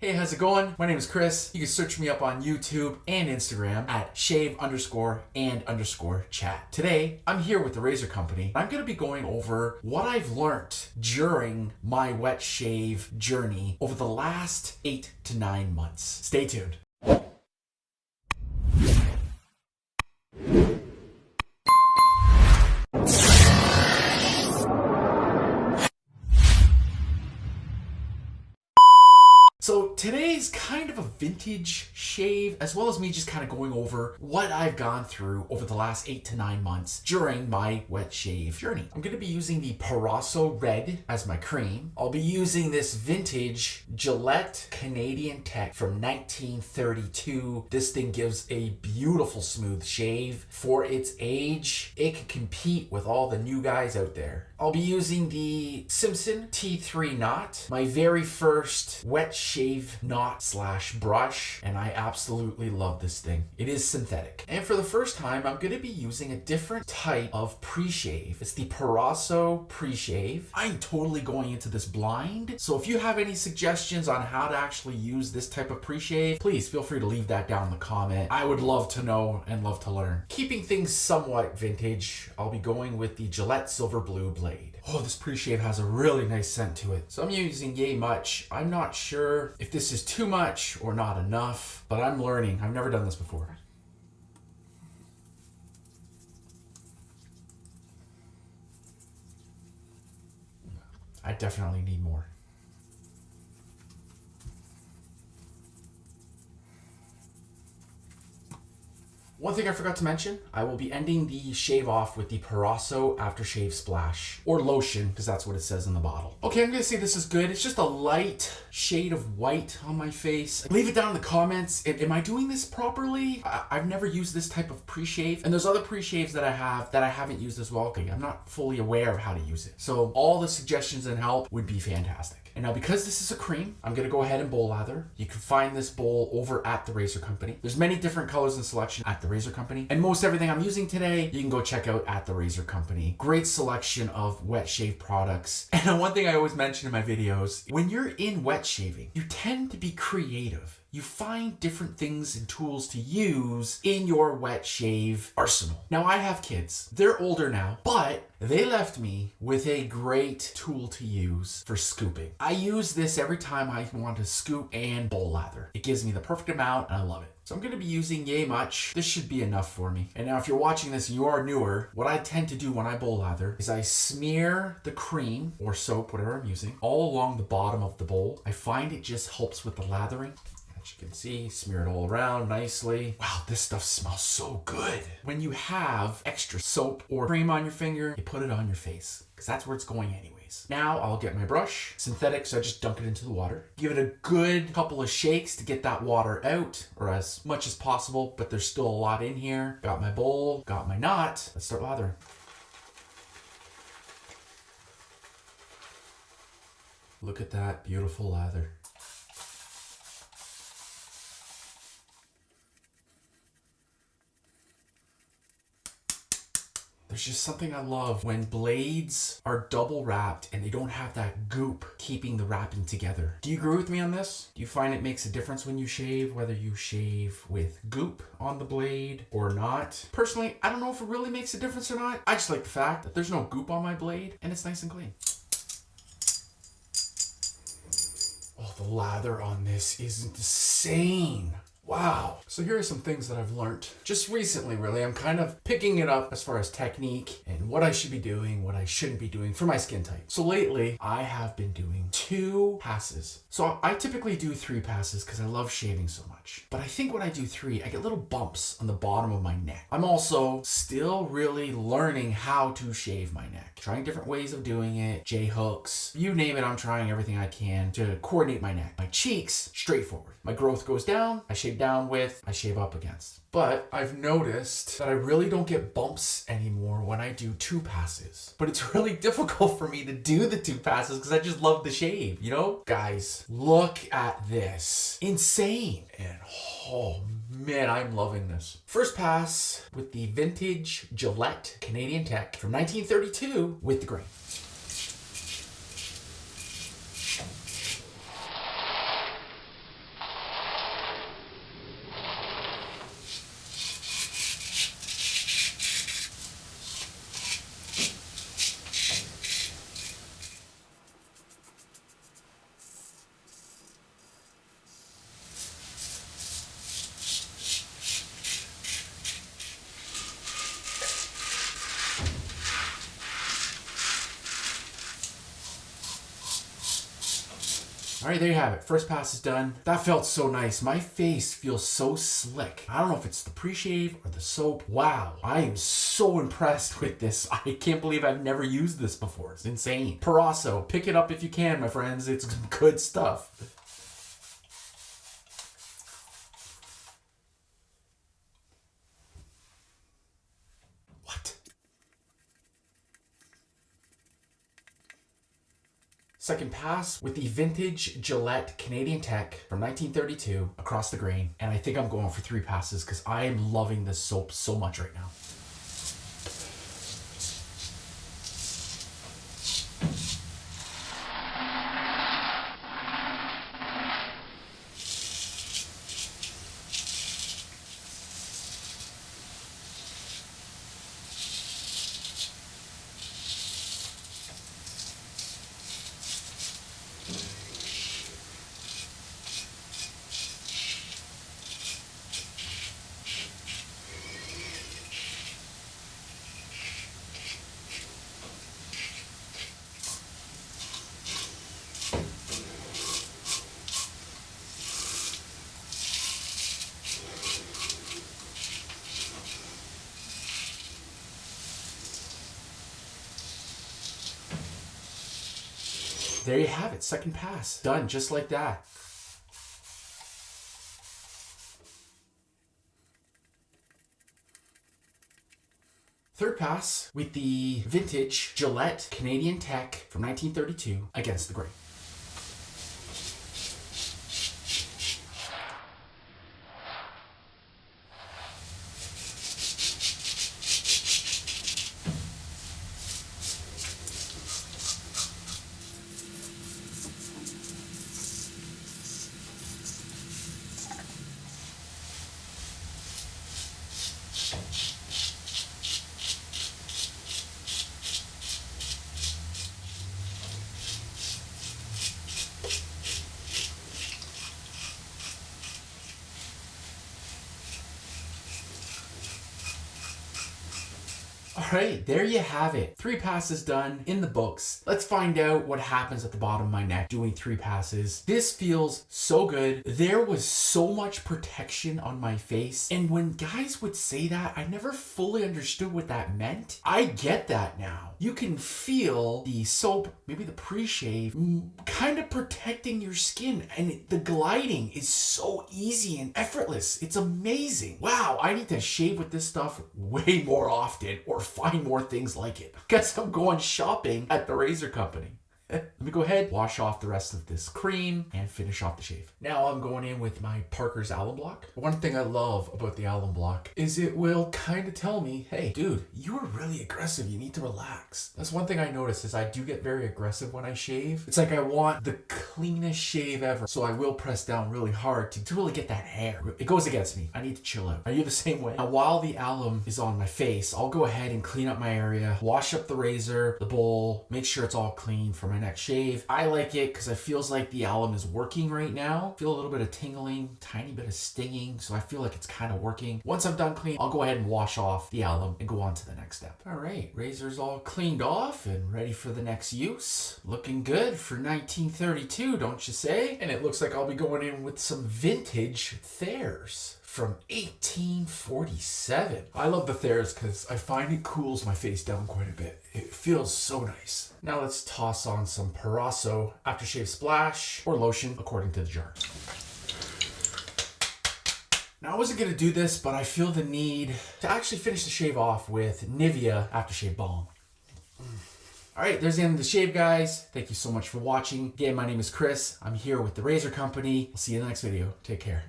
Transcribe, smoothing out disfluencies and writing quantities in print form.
Hey, how's it going? My name is Chris. You can search me up on YouTube and Instagram at shave_and_chat. Today, I'm here with the razor company. I'm gonna be going over what I've learned during my wet shave journey over the last 8 to 9 months. Stay tuned. So today's kind of a vintage shave, as well as me just kind of going over what I've gone through over the last 8 to 9 months during my wet shave journey. I'm going to be using the Proraso Red as my cream. I'll be using this vintage Gillette Canadian Tech from 1932. This thing gives a beautiful smooth shave. For its age, it can compete with all the new guys out there. I'll be using the Simpson T3 knot, my very first wet shave knot / brush, and I absolutely love this thing. It is synthetic. And for the first time, I'm going to be using a different type of pre-shave. It's the Petrasso Preshave. I'm totally going into this blind, so if you have any suggestions on how to actually use this type of pre-shave, please feel free to leave that down in the comment. I would love to know and love to learn. Keeping things somewhat vintage, I'll be going with the Gillette Silver Blue blade. Oh, this pre-shave has a really nice scent to it. So I'm using yay much. I'm not sure if this is too much or not enough, but I'm learning. I've never done this before. I definitely need more. One thing I forgot to mention, I will be ending the shave off with the Petrasso Aftershave Splash, or lotion, because that's what it says in the bottle. Okay, I'm gonna say this is good. It's just a light shade of white on my face. Leave it down in the comments. Am I doing this properly? I've never used this type of pre-shave, and there's other pre-shaves that I have that I haven't used as well. Okay, I'm not fully aware of how to use it. So all the suggestions and help would be fantastic. And now because this is a cream, I'm gonna go ahead and bowl lather. You can find this bowl over at the razor company. There's many different colors and selection at the razor company. And most everything I'm using today, you can go check out at the razor company. Great selection of wet shave products. And one thing I always mention in my videos, when you're in wet shaving, you tend to be creative. You find different things and tools to use in your wet shave arsenal. Now I have kids. They're older now, but they left me with a great tool to use for scooping. I use this every time I want to scoop and bowl lather. It gives me the perfect amount and I love it. So I'm going to be using yay much. This should be enough for me. And now if you're watching this and you are newer, what I tend to do when I bowl lather is I smear the cream or soap, whatever I'm using, all along the bottom of the bowl. I find it just helps with the lathering. As you can see, smear it all around nicely. Wow, this stuff smells so good. When you have extra soap or cream on your finger, you put it on your face because that's where it's going anyways. Now I'll get my brush, synthetic, so I just dunk it into the water. Give it a good couple of shakes to get that water out, or as much as possible, but there's still a lot in here. Got my bowl, got my knot. Let's start lathering. Look at that beautiful lather. There's just something I love when blades are double wrapped and they don't have that goop keeping the wrapping together. Do you agree with me on this? Do you find it makes a difference when you shave, whether you shave with goop on the blade or not? Personally, I don't know if it really makes a difference or not. I just like the fact that there's no goop on my blade and it's nice and clean. Oh, the lather on this is insane. Wow. So here are some things that I've learned just recently, really. I'm kind of picking it up as far as technique and what I should be doing, what I shouldn't be doing for my skin type. So lately, I have been doing 2 passes. So I typically do 3 passes because I love shaving so much. But I think when I do 3, I get little bumps on the bottom of my neck. I'm also still really learning how to shave my neck. Trying different ways of doing it, J-hooks, you name it, I'm trying everything I can to coordinate my neck. My cheeks, straightforward. My growth goes down, I shave down with, I shave up against. But I've noticed that I really don't get bumps anymore when I do 2 passes. But it's really difficult for me to do the 2 passes because I just love the shave, you know? Guys, look at this. Insane. And oh man, I'm loving this. First pass with the vintage Gillette Canadian Tech from 1932 with the grain. All right, there you have it. First pass is done. That felt so nice. My face feels so slick. I don't know if it's the pre-shave or the soap. Wow, I am so impressed with this. I can't believe I've never used this before. It's insane. Proraso, pick it up if you can, my friends. It's good stuff. What? Second pass with the vintage Gillette Canadian Tech from 1932 across the grain. And I think I'm going for 3 passes because I am loving this soap so much right now. There you have it, second pass. Done, just like that. Third pass with the vintage Gillette Canadian Tech from 1932 against the grain. All right, there you have it. 3 passes done in the books. Let's find out what happens at the bottom of my neck doing 3 passes. This feels so good. There was so much protection on my face. And when guys would say that, I never fully understood what that meant. I get that now. You can feel the soap, maybe the pre-shave, kind of protecting your skin. And the gliding is so easy and effortless. It's amazing. Wow, I need to shave with this stuff way more often or find more things like it. Guess I'm going shopping at the razor company. Let me go ahead, wash off the rest of this cream and finish off the shave. Now I'm going in with my Parker's Alum Block. One thing I love about the Alum Block is it will kind of tell me, hey, dude, you were really aggressive. You need to relax. That's one thing I notice is I do get very aggressive when I shave. It's like I want the cleanest shave ever. So I will press down really hard to really get that hair. It goes against me. I need to chill out. Are you the same way? Now, while the alum is on my face, I'll go ahead and clean up my area, wash up the razor, the bowl, make sure it's all clean for my next shave. I like it because it feels like the alum is working right now. Feel a little bit of tingling, tiny bit of stinging, so I feel like it's kind of working. Once I'm done clean, I'll go ahead and wash off the alum and go on to the next step. All right, razor's all cleaned off and ready for the next use. Looking good for 1932, don't you say? And it looks like I'll be going in with some vintage Thayers from 1847. I love the Thayers because I find it cools my face down quite a bit. It feels so nice. Now let's toss on some Petrasso Aftershave Splash or lotion according to the jar. Now I wasn't gonna do this, but I feel the need to actually finish the shave off with Nivea Aftershave Balm. All right, there's the end of the shave, guys. Thank you so much for watching. Again, my name is Chris. I'm here with the Razor Company. I'll see you in the next video. Take care.